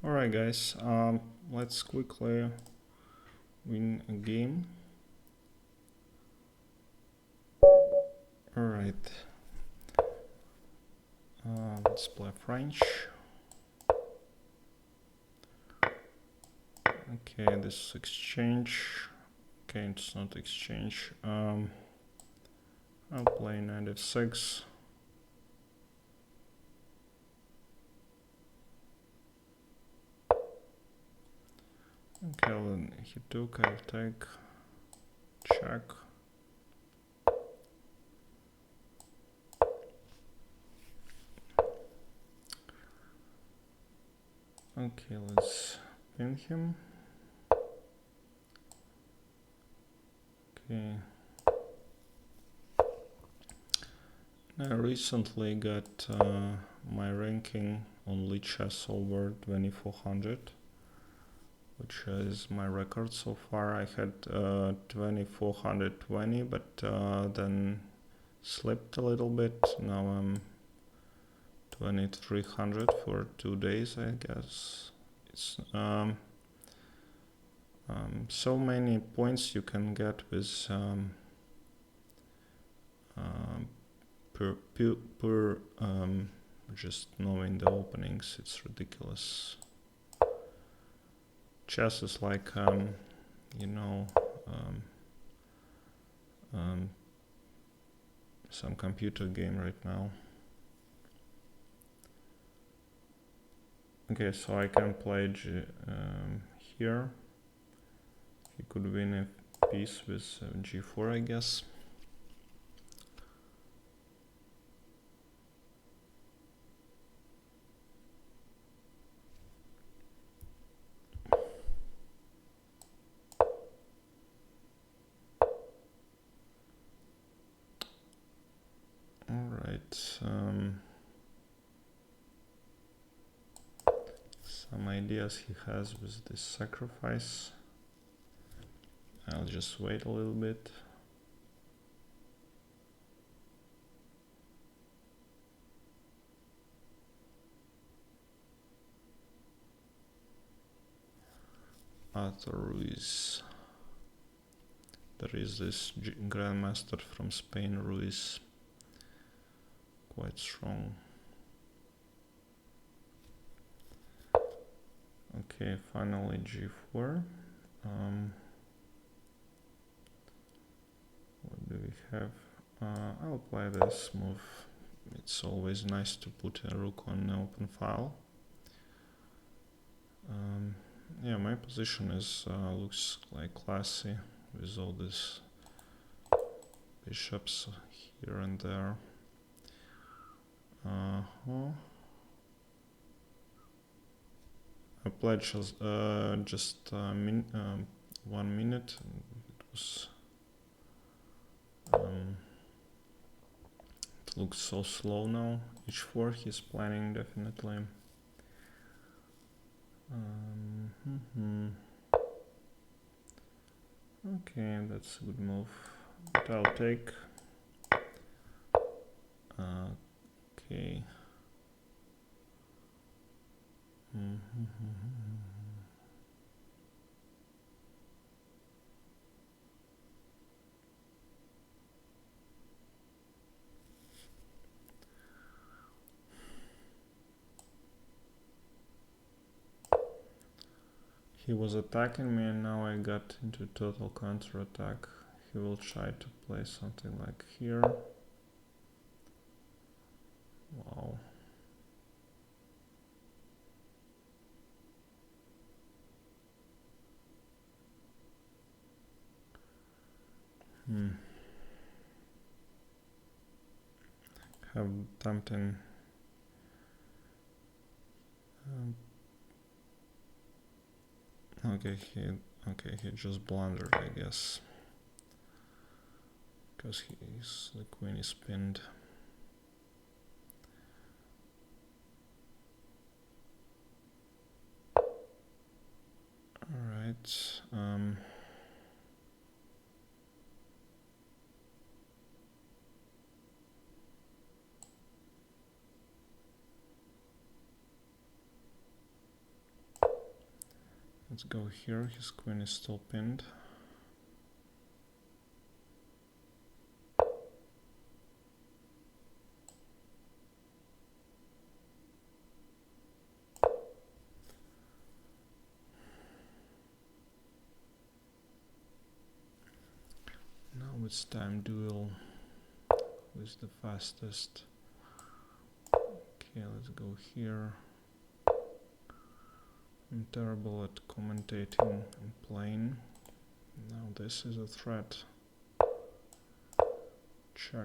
Alright guys, let's quickly win a game. Alright, let's play French. Okay, this is exchange. Okay, it's not exchange. I'll play knight f6. Okay, then he took, I'll take, check. Okay, let's pin him. Okay. I recently got my ranking on Lichess over 2400, which is my record so far. I had 2420, but then slipped a little bit. Now I'm 2300 for 2 days, I guess. It's so many points you can get with per just knowing the openings. It's ridiculous. Chess is like you know, some computer game right now. Okay, so I can play here. He could win a piece with g4, I guess. Alright, some ideas he has with this sacrifice. I'll just wait a little bit. Arthur Ruiz. There is this grandmaster from Spain, Ruiz, quite strong. Okay, finally g4. What do we have? I'll play this move. It's always nice to put a rook on an open file. Yeah, my position is looks like classy with all these bishops here and there. I played just 1 minute. It was it looks so slow now. h4 he's planning definitely. Okay, that's a good move. But I'll take. Okay. He was attacking me and now I got into total counter-attack. He will try to play something like here. Wow. Have tempting. Okay, he just blundered, I guess, because the queen is pinned. All right. Let's go here. His queen is still pinned. Now it's time duel. Who is the fastest? Okay, let's go here. I'm terrible at commentating and playing. Now this is a threat. Check.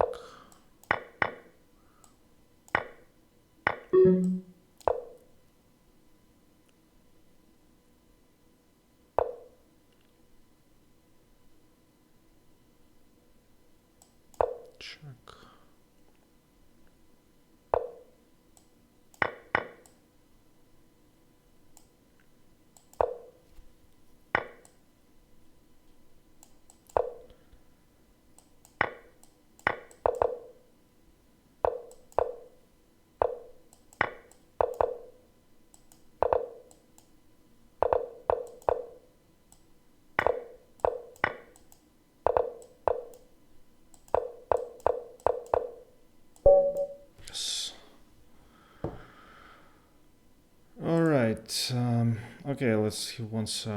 Check. Yes. All right. Okay, let's. He wants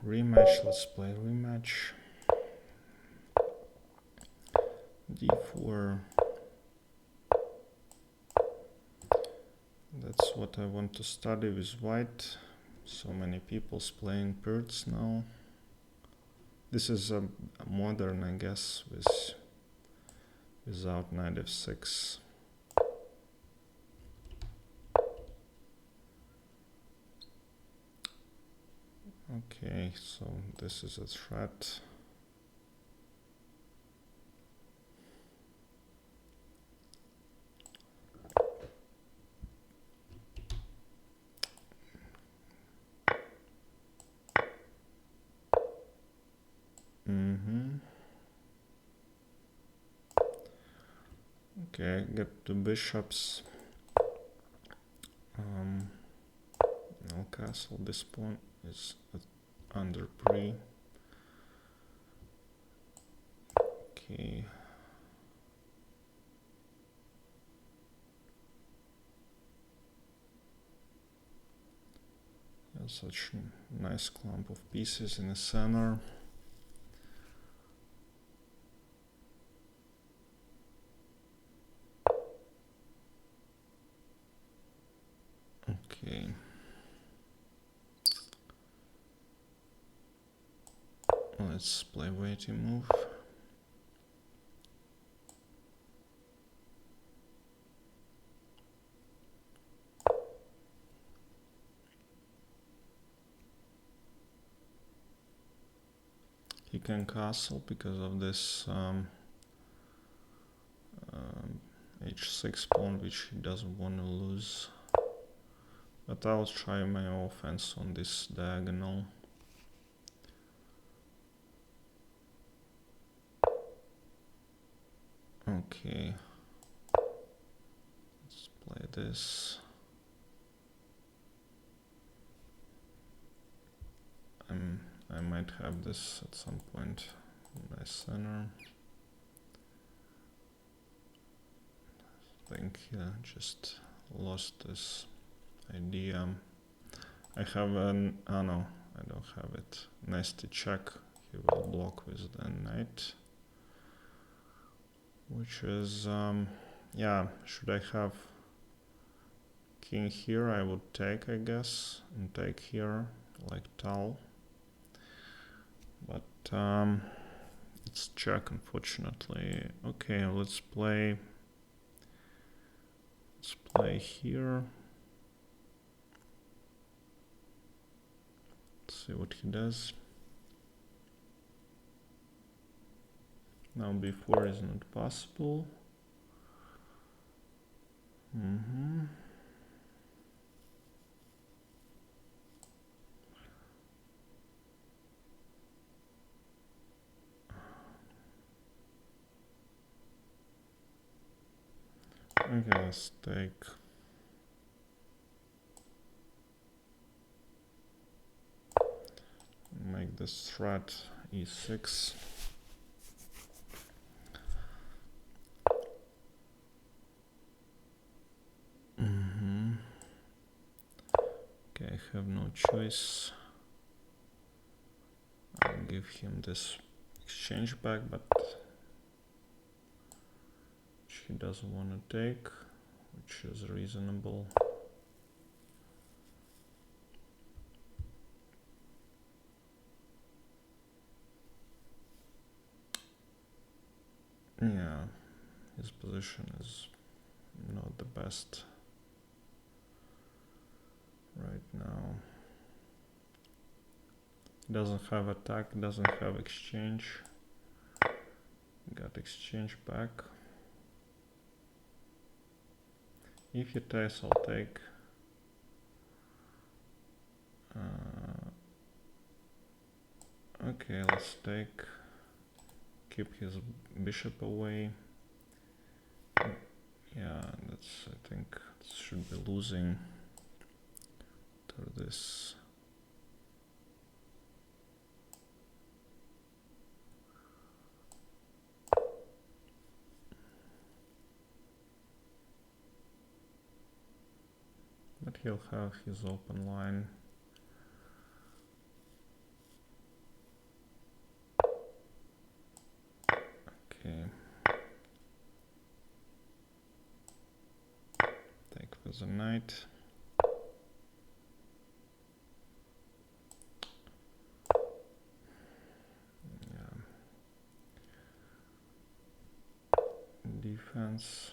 rematch. Let's play rematch. D4. That's what I want to study with white. So many people's playing Pirts now. This is a modern, I guess, without knight f6. Okay, so this is a threat. Okay, get the bishops. No castle. This pawn is under pre. Okay. Such a nice clump of pieces in the center. Okay. Let's play waiting move. He can castle because of this h6 pawn, which he doesn't want to lose. But I'll try my offense on this diagonal. Okay. Let's play this. I might have this at some point in my center. I think just lost this idea. I have an, oh no, I don't have it. Nasty check, he will block with the knight. Which is, yeah, should I have king here? I would take, I guess, and take here, like Tal. But it's check, unfortunately. Okay, let's play here. Let's see what he does. Now b4 is not possible. Okay, let's take. this threat e6. Okay, I have no choice. I'll give him this exchange back, but which he doesn't want to take, which is reasonable. Yeah, his position is not the best right now. Doesn't have attack, doesn't have exchange. Got exchange back. If you takes, I'll take. Okay, let's take. Keep his bishop away. Yeah, that's, I think, should be losing to this. But he'll have his open line. Okay. Take with the knight. Yeah. Defense.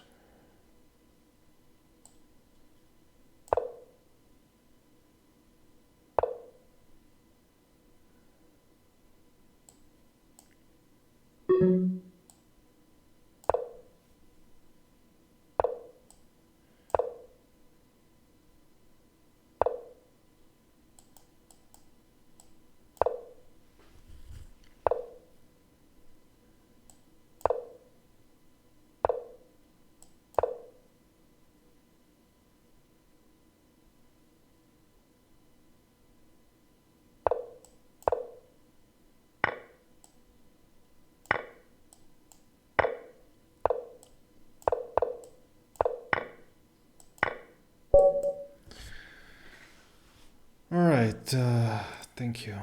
All right, thank you.